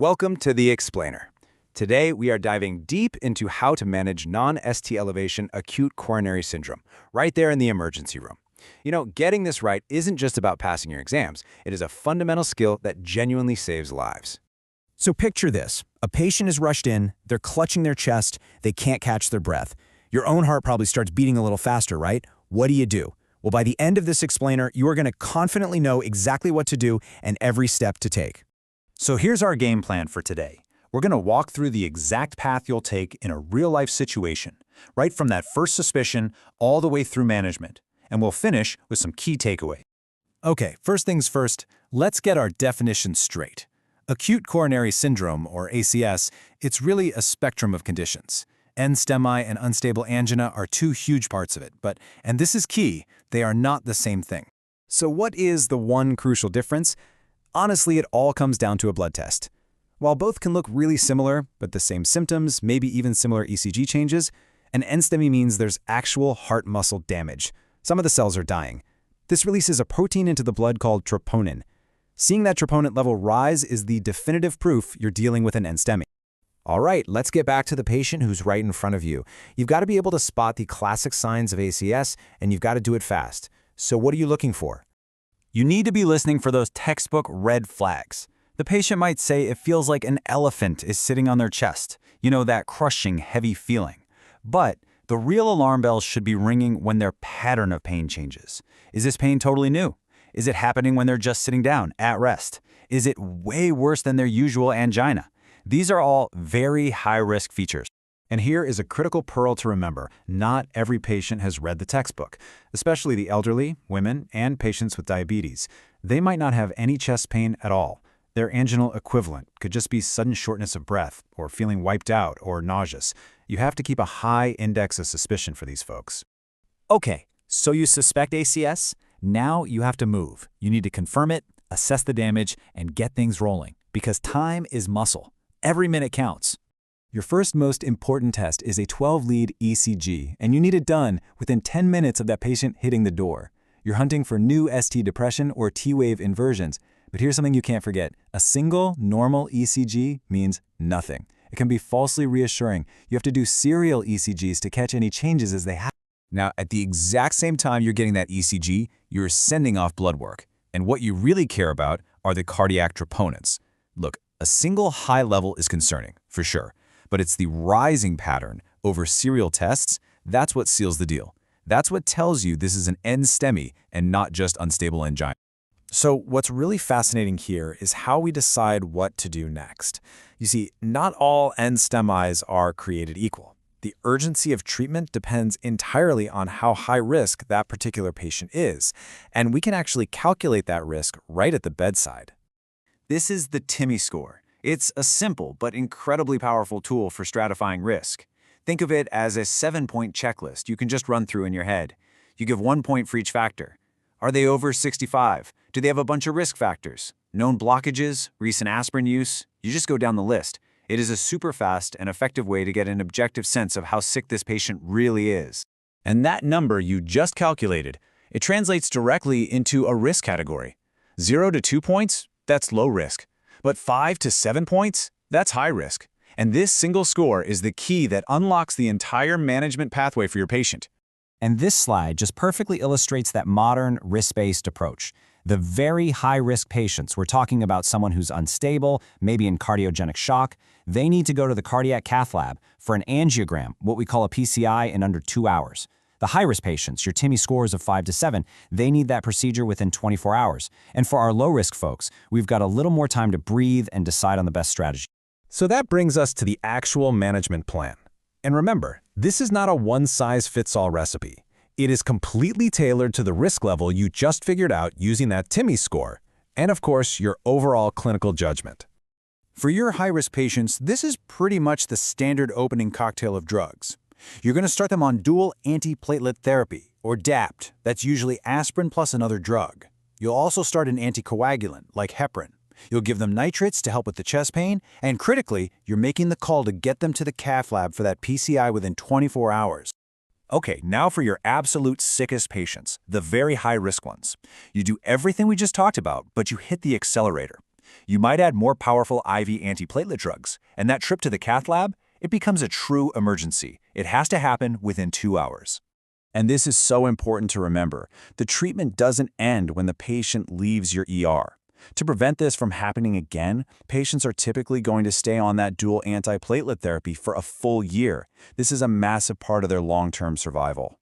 Welcome to The Explainer. Today, we are diving deep into how to manage non-ST elevation acute coronary syndrome, right there in the emergency room. You know, getting this right isn't just about passing your exams. It is a fundamental skill that genuinely saves lives. So picture this. A patient is rushed in, they're clutching their chest, they can't catch their breath. Your own heart probably starts beating a little faster, right? What do? Well, by the end of this explainer, you are going to confidently know exactly what to do and every step to take. So here's our game plan for today. We're going to walk through the exact path you'll take in a real-life situation, right from that first suspicion all the way through management. And we'll finish with some key takeaways. Okay, first things first, let's get our definition straight. Acute coronary syndrome, or ACS, it's really a spectrum of conditions. NSTEMI and unstable angina are two huge parts of it, and this is key, they are not the same thing. So what is the one crucial difference? Honestly, it all comes down to a blood test. While both can look really similar, but the same symptoms, maybe even similar ECG changes, an NSTEMI means there's actual heart muscle damage. Some of the cells are dying. This releases a protein into the blood called troponin. Seeing that troponin level rise is the definitive proof you're dealing with an NSTEMI. All right, let's get back to the patient who's right in front of you. You've got to be able to spot the classic signs of ACS, and you've got to do it fast. So what are you looking for? You need to be listening for those textbook red flags. The patient might say it feels like an elephant is sitting on their chest. You know, that crushing, heavy feeling. But the real alarm bells should be ringing when their pattern of pain changes. Is this pain totally new? Is it happening when they're just sitting down, at rest? Is it way worse than their usual angina? These are all very high-risk features. And here is a critical pearl to remember. Not every patient has read the textbook, especially the elderly, women, and patients with diabetes. They might not have any chest pain at all. Their anginal equivalent could just be sudden shortness of breath, or feeling wiped out, or nauseous. You have to keep a high index of suspicion for these folks. Okay, so you suspect ACS? Now you have to move. You need to confirm it, assess the damage, and get things rolling. Because time is muscle. Every minute counts. Your first most important test is a 12-lead ECG, and you need it done within 10 minutes of that patient hitting the door. You're hunting for new ST depression or T-wave inversions. But here's something you can't forget. A single, normal ECG means nothing. It can be falsely reassuring. You have to do serial ECGs to catch any changes as they happen. Now, at the exact same time you're getting that ECG, you're sending off blood work. And what you really care about are the cardiac troponins. Look, a single high level is concerning, for sure. But it's the rising pattern over serial tests, that's what seals the deal. That's what tells you this is an NSTEMI and not just unstable angina. So what's really fascinating here is how we decide what to do next. You see, not all NSTEMIs are created equal. The urgency of treatment depends entirely on how high risk that particular patient is, and we can actually calculate that risk right at the bedside. This is the TIMI score. It's a simple but incredibly powerful tool for stratifying risk. Think of it as a 7-point checklist you can just run through in your head. You give 1 point for each factor. Are they over 65? Do they have a bunch of risk factors? Known blockages? Recent aspirin use? You just go down the list. It is a super fast and effective way to get an objective sense of how sick this patient really is. And that number you just calculated, it translates directly into a risk category. 0 to 2 points? That's low risk. But 5 to 7 points? That's high risk. And this single score is the key that unlocks the entire management pathway for your patient. And this slide just perfectly illustrates that modern risk-based approach. The very high-risk patients, we're talking about someone who's unstable, maybe in cardiogenic shock, they need to go to the cardiac cath lab for an angiogram, what we call a PCI, in under 2 hours. The high-risk patients, your TIMI scores of 5 to 7, they need that procedure within 24 hours. And for our low-risk folks, we've got a little more time to breathe and decide on the best strategy. So that brings us to the actual management plan. And remember, this is not a one-size-fits-all recipe. It is completely tailored to the risk level you just figured out using that TIMI score, and of course, your overall clinical judgment. For your high-risk patients, this is pretty much the standard opening cocktail of drugs. You're going to start them on dual antiplatelet therapy, or DAPT. That's usually aspirin plus another drug. You'll also start an anticoagulant, like heparin. You'll give them nitrates to help with the chest pain, and critically, you're making the call to get them to the cath lab for that PCI within 24 hours. Okay, now for your absolute sickest patients, the very high-risk ones. You do everything we just talked about, but you hit the accelerator. You might add more powerful IV antiplatelet drugs, and that trip to the cath lab, it becomes a true emergency. It has to happen within 2 hours. And this is so important to remember. The treatment doesn't end when the patient leaves your ER. To prevent this from happening again, patients are typically going to stay on that dual antiplatelet therapy for a full year. This is a massive part of their long-term survival.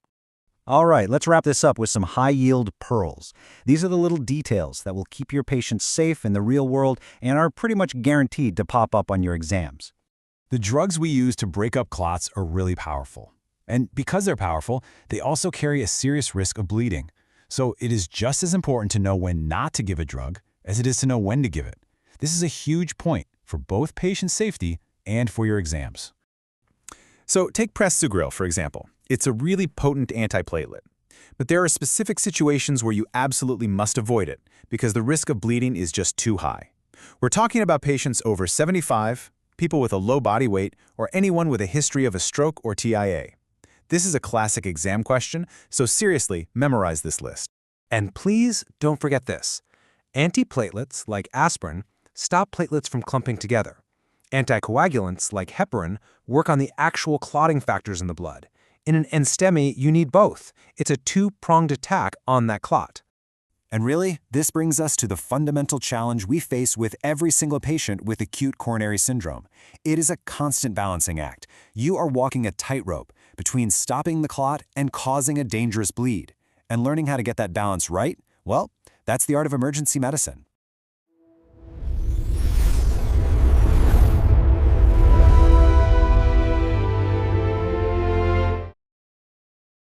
All right, let's wrap this up with some high-yield pearls. These are the little details that will keep your patients safe in the real world and are pretty much guaranteed to pop up on your exams. The drugs we use to break up clots are really powerful. And because they're powerful, they also carry a serious risk of bleeding. So it is just as important to know when not to give a drug as it is to know when to give it. This is a huge point for both patient safety and for your exams. So take Prasugrel, for example. It's a really potent antiplatelet. But there are specific situations where you absolutely must avoid it because the risk of bleeding is just too high. We're talking about patients over 75, people with a low body weight, or anyone with a history of a stroke or TIA. This is a classic exam question, so seriously, memorize this list. And please don't forget this. Antiplatelets, like aspirin, stop platelets from clumping together. Anticoagulants, like heparin, work on the actual clotting factors in the blood. In an NSTEMI, you need both. It's a two-pronged attack on that clot. And really, this brings us to the fundamental challenge we face with every single patient with acute coronary syndrome. It is a constant balancing act. You are walking a tightrope between stopping the clot and causing a dangerous bleed. And learning how to get that balance right, well, that's the art of emergency medicine.